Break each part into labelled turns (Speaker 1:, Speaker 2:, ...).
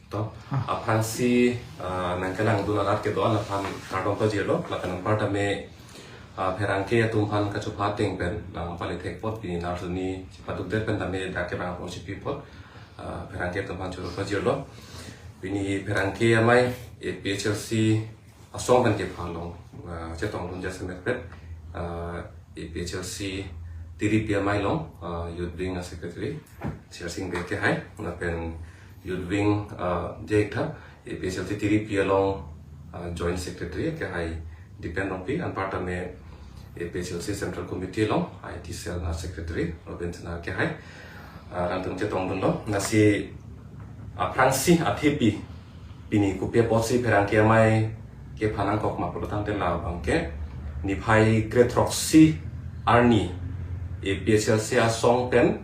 Speaker 1: to apransi nangkalang dunarat ke doan lapan karton to jelo lapan parta me perangke tumpan kacupating pen nang politek pot di narsuni sipatuk det pen tame dake bang polisi people perangke tumpan curu to jelo bini perangke amai PHLC asong pen ke phalong cetong lunja semet pet PHLC tiri pia mai long youth wing secretary sharing be ke hai na pen youth wing jekta PHLC tiri pia long joint secretary ke hai depend on pi an part me PHLC central committee long IT cell na secretary robin na ke hai antum cetong dun lo nasi aprangsi athepi bini kupia posi perangke mai ke phanang kok ma produtang te la bangke ni phai great roxy arni PHLC song pen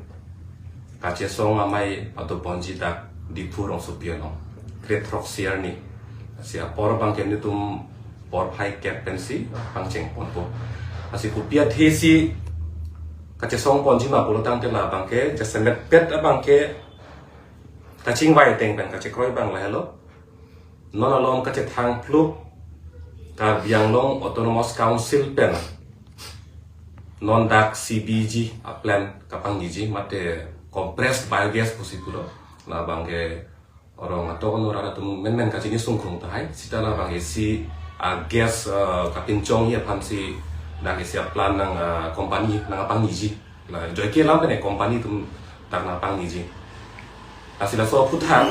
Speaker 1: kache song amai atau ponji dak di purong supiano great roxy arni si apor bangke ni tum por phai captaincy pangcheng ponpo asi kupia thesi kache song ponji ma produtang te la bangke jasemet pet bangke kaching vai teng pen kache kroi bang la hello non along kache thang pluk ka biang long autonomous council pen non dak CBG a plan kapang giji mate compressed biogas possible la bangke orang atau orang ada tum men kache ni sungkrung tai sita la bangke si a gas kapincong ya pan si dak si plan nang company nang apang giji la joy ke lam pen company tum tak nang apang giji asila so putha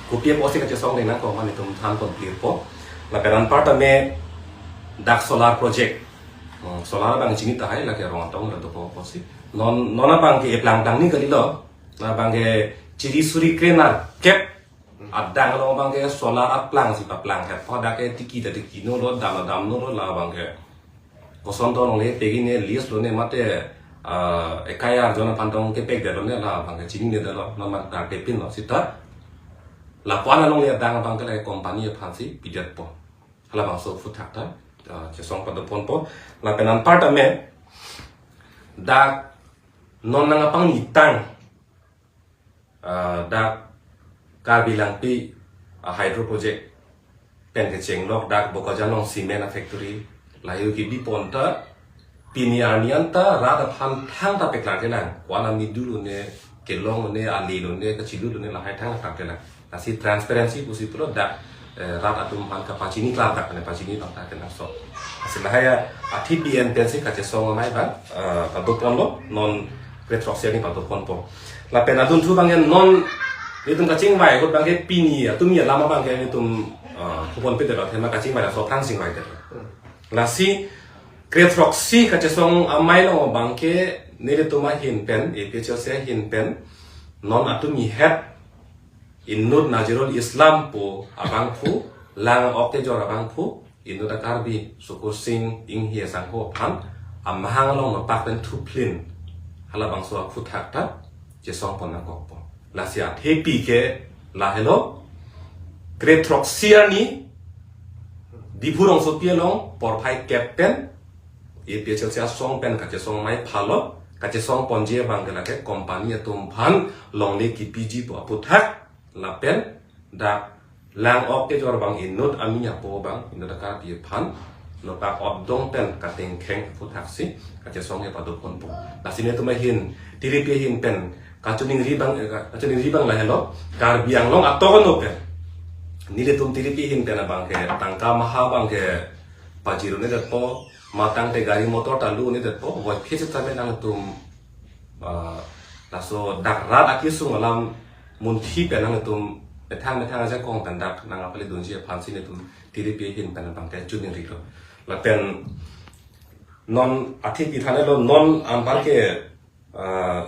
Speaker 1: kupia posi kache song de nang company tum than kon clear po la peran part me dak solar project solar bang chini tahai la ke rong tong la to posi non bang ke plang tang ni kali lo la bang ke chiri suri krenar kep adang lo bang ke solar plang si pa plang ke poda ke tiki no lo dam no lo la bang ke koson to le pegi ne lias lo ne mate ekaya jona pantong ke peg de lo ne la bang ke chini ne de lo na ma ta ke pin lo sita la kwana long le dang bang ke le company phan si pidet po hala bang so futak ta che song pa do pon po la penan part me da non nang apang nitang da ka bilang pi hydro project pen ke cheng lok dak boka janong cement factory la yu ki bi pon ta pini anian ta ra da phan thang ta pekla ke lang kwana mi dulu ne ke long ne ali lo ne ka chilu ne la hai thang ta ke lang ta si transparency pusi pro da rat atum han ka pachini klar tak ne pachini tak tak na so asila haya athi pn tensi ka che song mai ba ka do pon lo non retroxia ni pa do pon po la pena dun thu bang non ni tum ka ching vai ko bang ke pini atum ya lama bang ke ni tum pon pe de la thema ka ching vai la so thang sing vai de la si retroxia ka che song amai lo bang ke ni de tuma hin pen e pe che se hin pen non atum mi het Inut Najirul Islam po abang pu lang okte jor abang pu inut akarbi sukur sing ing hia sang ho pan amahang long pak pen tu plin hala bang so pu thak ta je song pon na ko po la sia happy ke la hello great roxia ni di purong so pie long por phai captain e pie chel sia song pen ka je song mai phalo ka je song pon je bang ke la ke company tum phan long le ki pg po pu thak la pen da lang op ke jor bang inut aminya po bang inut ka pi phan no pa op dong pen ka teng kheng pu thak si ka che song ye pa do pon po la sine to ma hin tiri pi hin pen ka chuning ri bang la hello kar biang long ato no pen ni le tum tiri pi hin pen bang ke tangka maha bang ke pa jiru ne de po matang te gari motor ta lu ne de po wa phi ta me nang tum la so dak rat akisu ngalam mun thi pe nang tum pe thang ja kong tan dak nang apale dun ji phan sin tum tiri pe hin pen bang te chuning ri lo la pen non athi pi thane lo non am par ke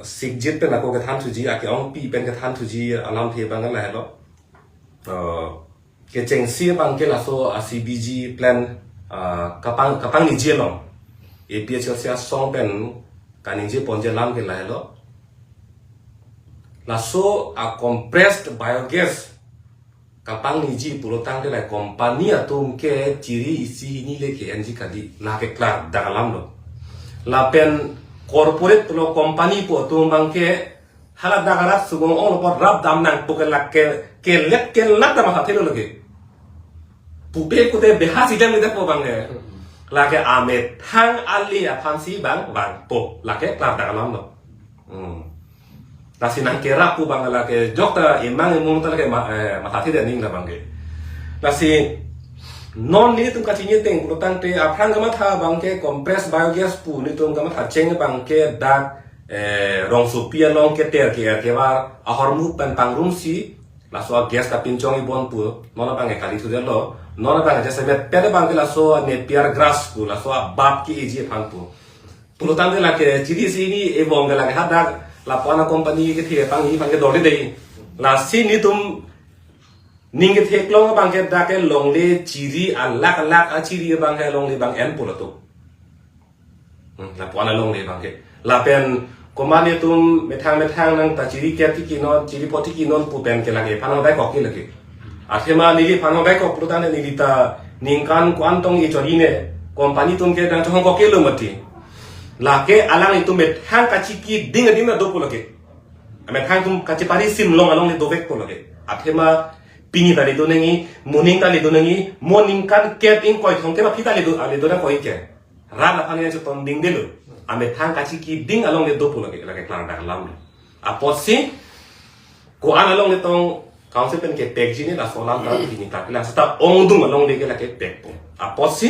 Speaker 1: sigjit pe na ko ke than thu ji a ke ong pi pen ke than thu ji alam the bang la lo ke cheng si bang ke la so CBG plan kapang ni ji lo e pi sia song pen kaning ji pon je lam ke la lo la so a compressed biogas kapang niji pulotang de la company atum ke chiri isi ni le ke anji kadi la ke klar dalam lo la pen corporate lo company po tum bang ke
Speaker 2: halat dagarat sugong on por rab dam nang pukelak ke let ke lat dam ha thelo lagi pupe kute behasi jam ida po bange lake ame thang ali a phansi bang po lake klar dagalam no nasi nang kera pu bang lake jokta imang imung ta lake ma ha thide ning la bange nasi non ni tum ka chini teng pulutang te aphrang gama tha bangke compressed biogas pu ni tum gama tha cheng bangke dak rong su pia long ke ter ke war a hormu pan pang rum si la so gas ka pinchong i bon pu non bang e kali thu lo non bang ja se met pede bang la so ne piar grass pu la so bab ki eji phang pu pulutang de la ke chiri si ni e bong la ke hadak la pona company ke the pang ni pang ke dori dei la si ni tum ning ke thek long bang ke da ke long le chiri alak a chiri bang ke long le bang en pulato la pona long le bang ke la pen komani tum methang nang ta chiri ke ti ki non chiri poti ki non pu pen ke lage phanong dai ko ki lage athema ni li phanong dai ko pruta ne ni ta ningkan kwantong i chori ne company tum ke dang chong ko ke lo mati la ke alang itu methang ka chi ki ding na do pulake methang tum ka chi pari sim long along ni do vek pulake athema pingi tali do nengi morning tali do nengi morning kan ket in koi thong ke ma phita le do na koi ke ra la phani chu ton ding de lo ame thang ka chi ki ding along le do pu lage lage klang da lam a posi ko an along le tong council pen ke tek ji ni la solam ta ni ta la sta ong dung along le ke la ke tek po a posi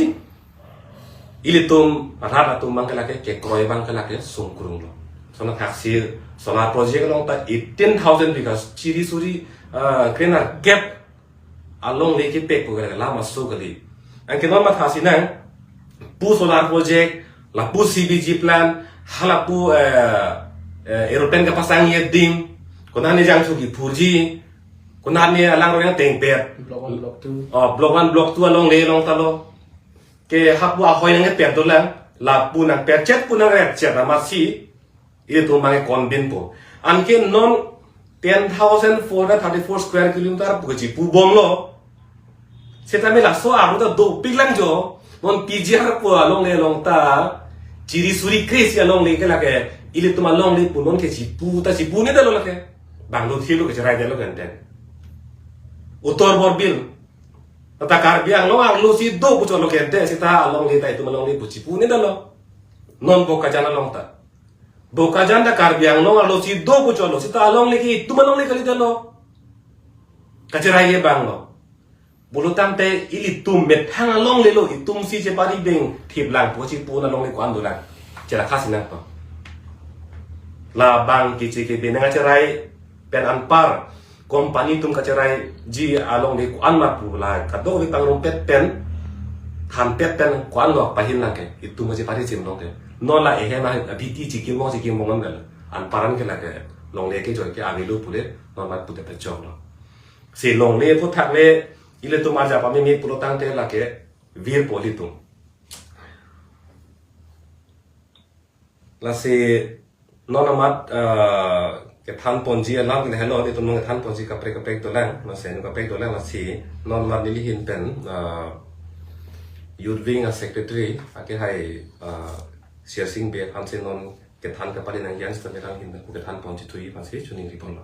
Speaker 2: ile tum ra la tum mang ke la ke kroi bang ke la ke sung kurung lo sona taxi solar project long ta 18000 because chiri suri kena gap along le ke pek po ke la ma so ke li an ke non ma thasi nang pu solar project la pu CBG plan hala pu aeroplane ka pasang ye dim kona ne jang su ki phurji kona ne alang ro yang teng pet block 1 block 2 along le long ta lo ke hapu a hoi nang pet do la pu nang pet chet pu nang ret chet ma si e to ma kon bin po an ke non 10,434 square kilometer puji pu bom lo seta me la so aru ta do piglang jo non PGR po along le long ta chiri suri crazy along le ke la ke ile tuma long le pu non ke chi pu ne da lo la ke banglo thilo ke rai de lo kan ten utor bor bil ta kar biang lo ang lo si do pu cho lo ke te sita along le tai tuma long le pu chi pu ne da lo non bo ka jana long ta boka janda kar biang no alo si do pu cho lo sita along le ki tuma long le kali da lo ka rai ye bang lo bulutang te ili tum met hang along le lo itum si je pari ding thip lang po chi pu na long le kwan do lang chela khasina pa la bang ki chi ke benanga cherai pen an par company tum ka cherai ji along le kwan ma pu la ka do le tang rom pet pen tham pet pen kwan lo pa hin la ke itum je pari sim long ke no la e he ma bti chi ki mo ngam dal an paran ke la ke long le ke joy ke ave lu pu le no ma pu te pe chong lo si long le pu thak le ile tu marja pa mi pulotang te la ke vir politum la se nona mat ke than ponji la ke hello de tu mong than ponji ka pre to lang na se ka pre to lang la si non mat li hin pen youth wing a secretary ake hai sia sing be han se non ke than ka pali nang yan sta me lang hin ku ke than ponji thui pa se chuning ri pon la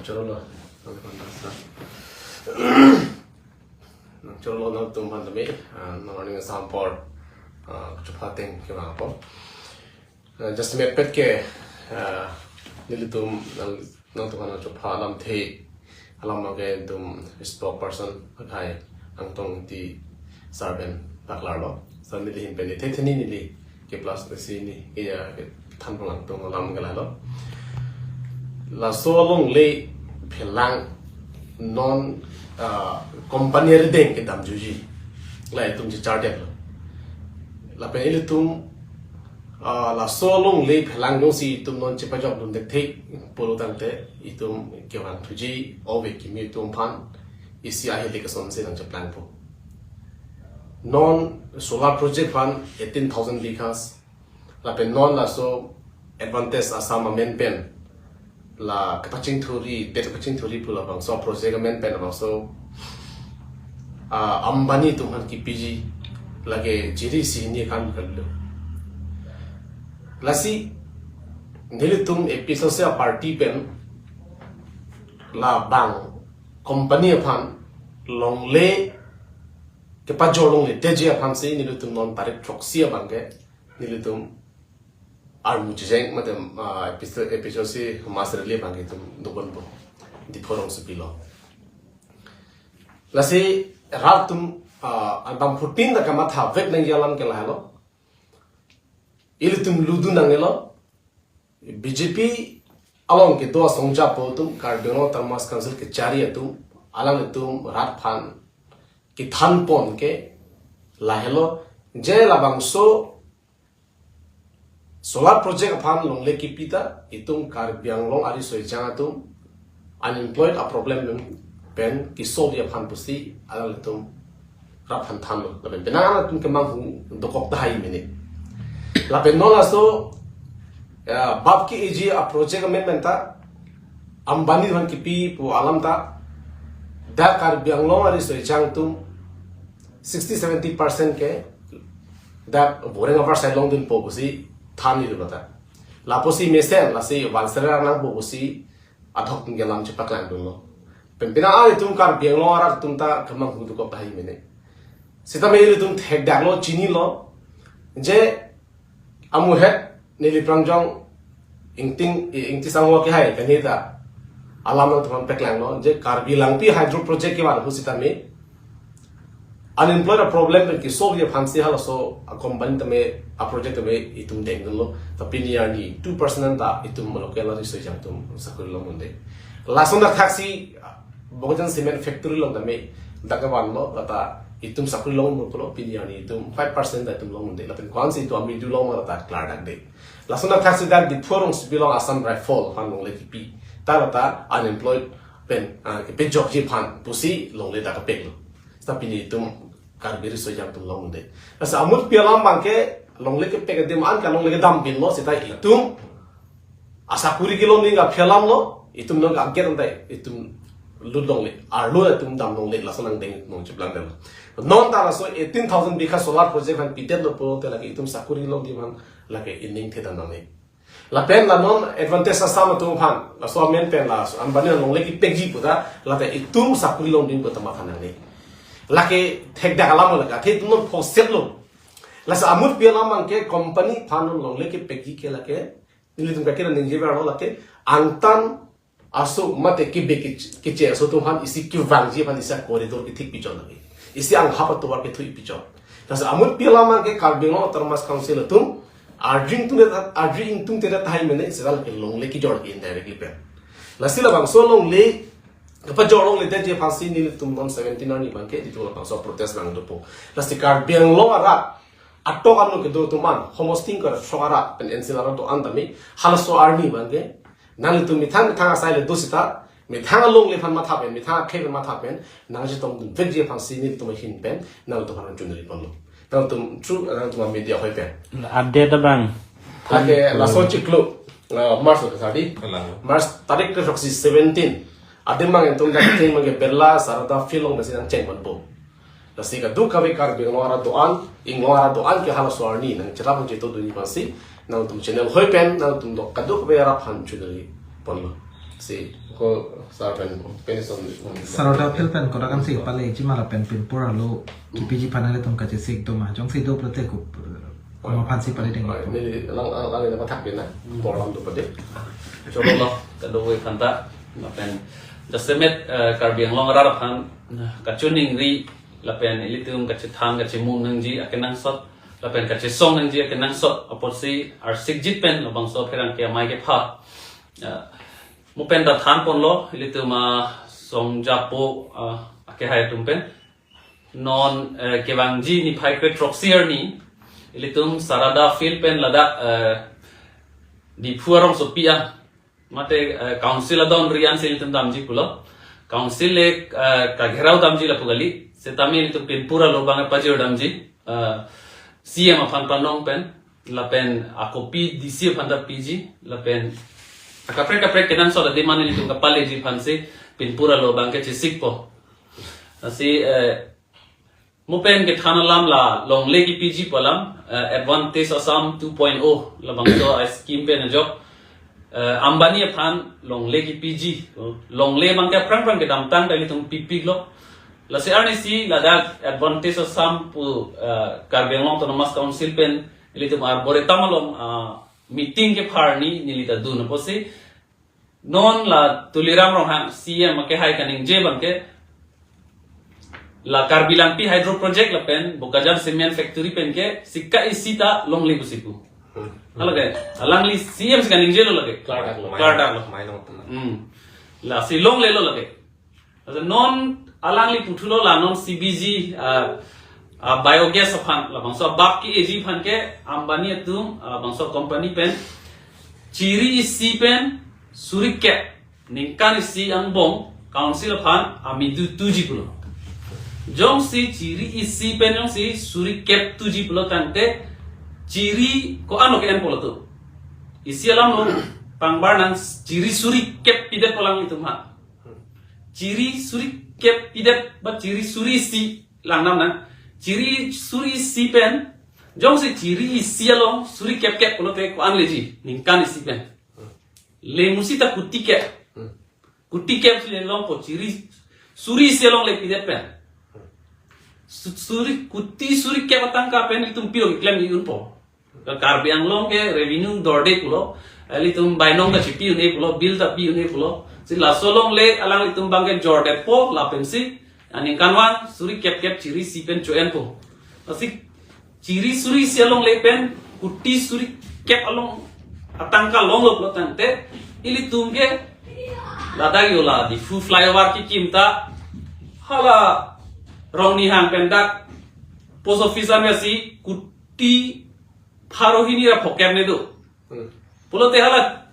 Speaker 3: chalo lo chalo lo tum han me no ring sampor chupateng ke ma po just me pet ke nilitum nang tu kana chupha lam the alam ma ke tum spokesperson khai ang tong ti sarben taklar lo so nili hin pe ni the thini ni ke plus the si ni ya than pang tong lam ga la lo la so long le phelang non company re deng ke dam juji la tum ji charted la pe ile tum la so long le phelang no si tum non che pa job dun de thik polo tang te itum ke wan thuji obe ki mi tum phan isi a hele ka son se nang plan po non solar project fund 18,000 likas la pe non la so advantage asama men pen la kapaching thuri pet kapaching thuri pula bang so project men pen bang so ambani tumhan ki pg lage jiri si ni kan kallo lasi nilitum episode se party pen la bang company phan long le ke pa jolong le teje phan se nilitum non tarik troxia bangke nilitum armu jeng madam episode se master le bangke tum dobon bo di forong se pilo la se ratum album 14 da kama tha vet nang yalam ke la lo ilitum ludu nang lo BJP along ke dua songja po tum Cardinal Thomas Council ke cari atum alang tum rat phan ki than pon ke lahelo je labangso solar project phan long le ki pita itum kar biang long ari soi jang atum unemployed a problem pen ki solve ya phan pusi alang tum rat phan than lo ben benang tum ke mang dokok dai mini la penola so बाप की एजी आ project amendment ता अंबानी धन की पी पु आलम ता दा कार बियांगलो आरि सोई चांग तुम 60-70% के दा बोरेंग अपर साइड लोंग दिन पोबुसी थानी द बता लापोसी मेसेन लासी वालसरा ना पोबुसी अधक के लाम च पकलान दुनो पेंपिना आरि तुम कार बियांगलो आरा तुम ता कमंग हुदु को भाई मेने सिता मेली तुम थेक डागलो चिनी लो जे अमु head nili prangjong ingti sangwa ke hai kanita alam no thon peklang no je karbi langpi hydro project ke wan husita me unemployed problem ki solve ye phansi hala so a company tame a project me itum deng lo ta pinia ni 2% da itum local research tum sakul lo munde lasona taxi bogojan cement factory lo tame dakawan lo ta itum sakul lo mo lo pinia ni itum 5% da itum lo munde la pen kwan si to ami du lo ma ta klar dak de lasona taxi dak di forong bilong asam rifle fan long le pi ta unemployed pen ke pe job ji phan pusi long le da ka pek lo sta pini tum karbiri so jam tum long de asa amut pialam bangke long le ke pek dem an ka long le dam bin lo sita itum asa kuri kilo ni ga phelam lo itum no ga ger ndai itum ludong le arlo itum dam long le lasona deng nong chiplang de non ta so 18000 bikha solar project han pitet lo po te la itum sakuri lo di man la ke inning the dan ne la pen la non advantage sa ma tu phan la so men pen la an ban long le ki pekji puda la te itum sakuri lo din ko ta ma than ne la ke thek da la mo la ka the tu non pho set lo la sa amut pi la man ke company phan long le ki pekji ke la ke ni tum ka ke ning je ba lo la ke antan aso mate ki be ki che so tu phan isi ki wang ji phan isa corridor ki thik pi chon la isi ang hapa to war ke thui pi chon la sa amut pi la man ke Cardinal Thomas Council tum Arjing tung te da thai mene segal ke long le ki jor indirectly pe la sila bang so long le pa jor long le de je phansi ni tum non 17 ni bang ke di to la so protest bang do po la stikar biang lo ara atto kan no ke do tuman homosting kar so ara pen ensilara to antami halso arni bang ke nang tu mi thang asai le dosita mi thang long le phan ma tha pen mi thang khe ma tha pen nang je tong dun vek je phansi ni tum hin pen nang to kan chun ri pon lo tang tum true nang tum media hoi pen
Speaker 4: update bang
Speaker 3: Ake laso ciklu Mars tadi Mars tarik ke 17 adem mang entum dak ting mang berla sarata filong nasi nang ceng manbo nasi ka du kawe kar bi ngora doan ke hala suarni nang cerap jito du ni pasti nang tum channel hoi pen nang tum dok kadu ke ra phan chudari ponlo si ko sarpen penison
Speaker 5: sarota phil pen ko kan si pale chi mala pen pin pura lo kipiji panale tum ka che sik to ma jong si do prote ko ma phan si pale ding
Speaker 3: ni lang ni pathak bin na bolam tu pade
Speaker 6: coba lo kedua kanta lapen jasemet karbiang long rarap han kacuning ri lapen ilitum kacithang kacimung nangji akenang sot lapen kachisong nangji akenang sot aporsi arsik jit pen labang so pherang ke mai ke pha mupen da than pon lo ilituma song japo ake hai tumpen non kewangji ni phai ke troxier ni ilitum sarada fil pen lada di puarong sopia mate council adon rian sil tum damji pulo council le ka gherau damji la pugali setami ilitum pin pura lobang pajio damji cm afan panong pen la pen akopi dc phanda pg la pen kapre kenan so da dimane ilitum kapale ji phanse pin pura lobang ke chisik po asi mupen ke thana lam la long le ki pg palam advantage asam 2.0 labang so scheme pe na job Ambani aphan longle ki PG longle bangke prang ke damtang dari tum pipi lo la se RNC la da advantage of some pu Carbon Autonomous Council pen ili tum arbore tamalom meeting ke pharni nilita dun posi non la tuliram rong han CM ke hai kaning je bangke la Carbilampi hydro project la pen Bukajam cement factory pen ke sikka isita longle busiku Alage, alangli CM sekarang ninja lo lagi, Clardak lo, la silong le lo lagi. Jadi non alangli putulo la non CBG biogas aphan, la bangsa bab ki AG phan ke Ambani itu bangsa company pen ciri isi pen surik ke ningkan isi ang bong council aphan amidu 7 Jong si ciri isi pen jong si surik ke 7 tante ciri ko ano ke en polo tu isi alam lo pangbar nang ciri suri kep pidet polang itu mah ciri suri kep pidet ba ciri suri si lang nam nang ciri suri si pen jong se ciri isi along suri kep polo te ko an leji ningkan isi pen le musita kuti kep le long ko ciri suri si along le pidet pen suri kuti suri kep tangka pen itu piro klaim yun po Karbiang long ke revenue dorde pulo ali tum bainong ka chipi une pulo bill ta pi une pulo si la solong le alang li tum bangke jorde po la pensi ani kanwan suri kep ciri si pen choen po asi ciri suri si along le pen kutti suri kep along atangka long lo pulo tante ili tum ke lada yola di fu flyover ki kimta hala rong ni hang pendak post office ame si kutti Harohini ra phokem ne do pulote hala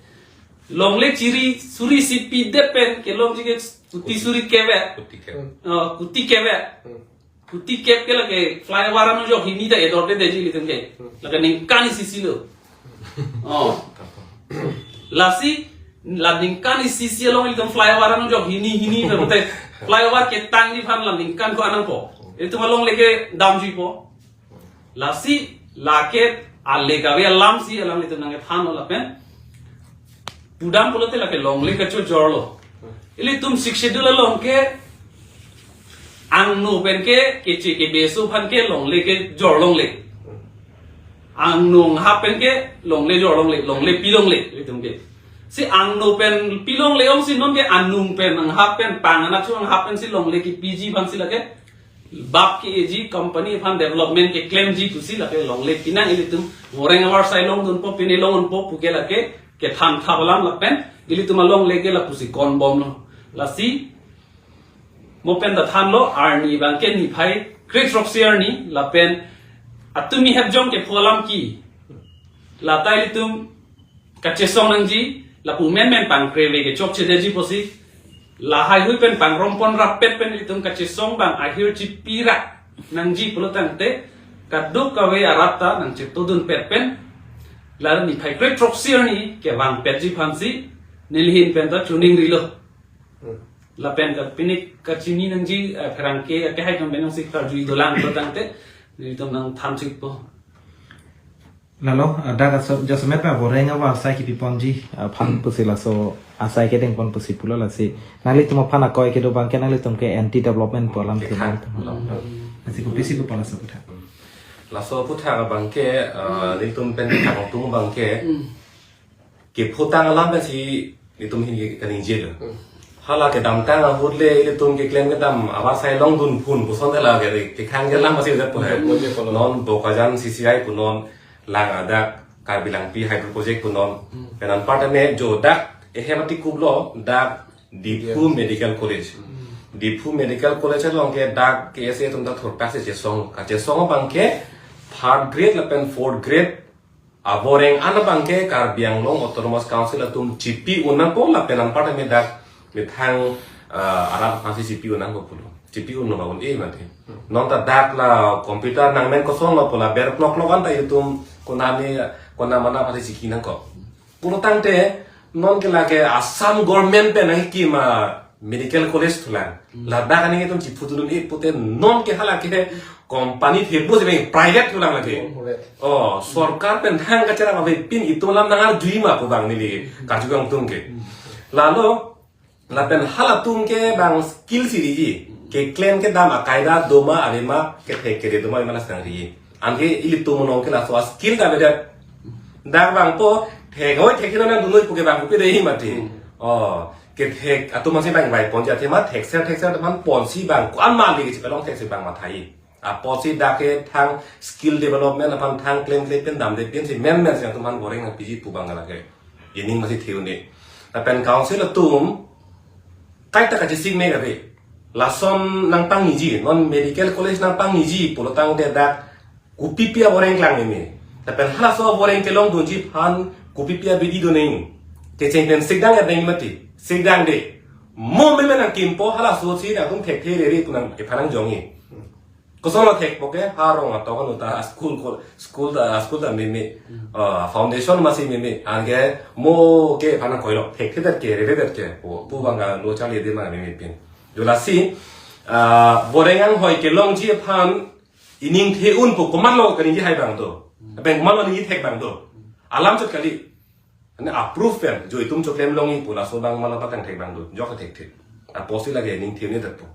Speaker 6: longle ciri suri si pide pen ke long jige kutti suri keve kutti kep ke lage flyover anu jo hini da edorde de ji litun ke lage ningkani sisi lo lasi la ningkani sisi long litun flyover anu jo hini pe bote flyover ke tang ni phan la ningkan ko anang po itu malong lege dam ji po lasi lake alle gawe alam si alam itu nange than ola pen pudam pulote lake longle kacho jorlo ili tum schedule long ke ang no pen ke che ke beso phan ke longle ke jorlong le ang no ha pen ke longle jorlong le pilong le ili tum ke si ang no pen pilong le om si non ke anung pen ang ha pen pang anak chu ang ha pen si longle ki PG phan si lake बाप की एजी company fun development के क्लेम जी कुसी लके लोंगले पिना इली तुम वोरेंग अवर साइलोंग दुन पो पिने लोंग उन पो पुके लके के थान थाबलाम लपेन इली तुम लोंग लेके ला कुसी कौन बम लो लसी मोपेन द थान लो आर्नी बांके नि भाई क्रिट रॉक्सियर नि लपेन अतुमी हेब जोंग के फोलाम की लाता इली तुम कच्चे सोंग नंजी लपु मेन पांग क्रेवे के चोक छे जी पोसी lahai hui pen pang rompon rapet pen itung kacisong bang akhir cipira nang ji pulo tante kaduk kawe arata nang ciptudun pet pen lalu ni pai kret troksier ni ke wang pet ji pansi nilhin pen ta tuning rilo la pen ka pinik kacini nang ji ferangke ke hai kan benong sik karju idolang pulo tante ni tum nang tham sik po
Speaker 5: Lalu ada just met me boreng awa sai ki piponji phan pusila so asai ke deng pon pusi pulo la si nali tuma phana koi ke do bang ke nali tum ke anti development polam ke bang asi ko pisi ko pala sa putha
Speaker 1: la so putha ka bangke ni tum pen ka tum bangke ke photang alam ba si ni tum hin ke kaning je do hala ke dam tang a hudle ile tum ke klem ke dam awa sai long dun phun bu son la ke khang ke lam ba si da po non bokajan CCI punon lang ada Carbilampi hydro project punon penan partane jo dak ehemati kublo dak Diphu medical college long ke dak ke se tum da thor passe che song ka che song bangke third grade la pen fourth grade aboreng ana bangke Carbiang long autonomous council tum chipi unang ko la penan partane dak mithang arab pasi chipi unang ko pulo chipi unang maun e mate non ta dak la computer nang men ko song la pola ber knock logan ta youtube kona mana pasi chiki nang ko pulo tangte non ke lage assam government pe nahi ki ma
Speaker 2: medical college tulang ladak ani ngitung ciputun ini pute non ke hala ke company thebo je private tulang lagi oh sorkar pen hang kacara ma pin itu lam nangar duima ko bang ni kajugang tungke lalu lapen hala tungke bang skill siri ke claim ke dama kaida doma alima ke ke doma mana sangri anke ili tu monong ke la so skill da beda dak bang po thegoi thekino na dunoi puke bang pu dei mati oh ke thek atu masih bang bai pon ja thema thek sel man pon si bang kwan ma li ke long thek si bang ma thai a po si da ke thang skill development apan thang claim pen dam de pen si men yang tu man boring na piji pu bang la ke ini masih thiu ni ta pen council tum kai ta ka ji sing me ga be la som nang pang ni ji non medical college nang pang ni ji pulotang de dak kupipia boreng klang ni ta pen hala so boreng ke long dunji phan kupipia bidi do nei ke cheng pen sigdang ya deng mati sigdang de mo me men kim po hala so si da tum thek the re ri tunang e phanang jongi ko so la thek poke harong a to kan ta school da me foundation ma si me ange mo ke phanang koilo thek the ke re ke pu banga lo cha le de ma me pin yo la si borengang hoi ke long ji phan ining the un pu ko man lo kan ji hai bang to ben man lo ni thek bang to alam chot kali ane approve pen jo itum chok lem longi pula so bang mala patang thek bang do jo ka thek a posi lage ning the ni dat po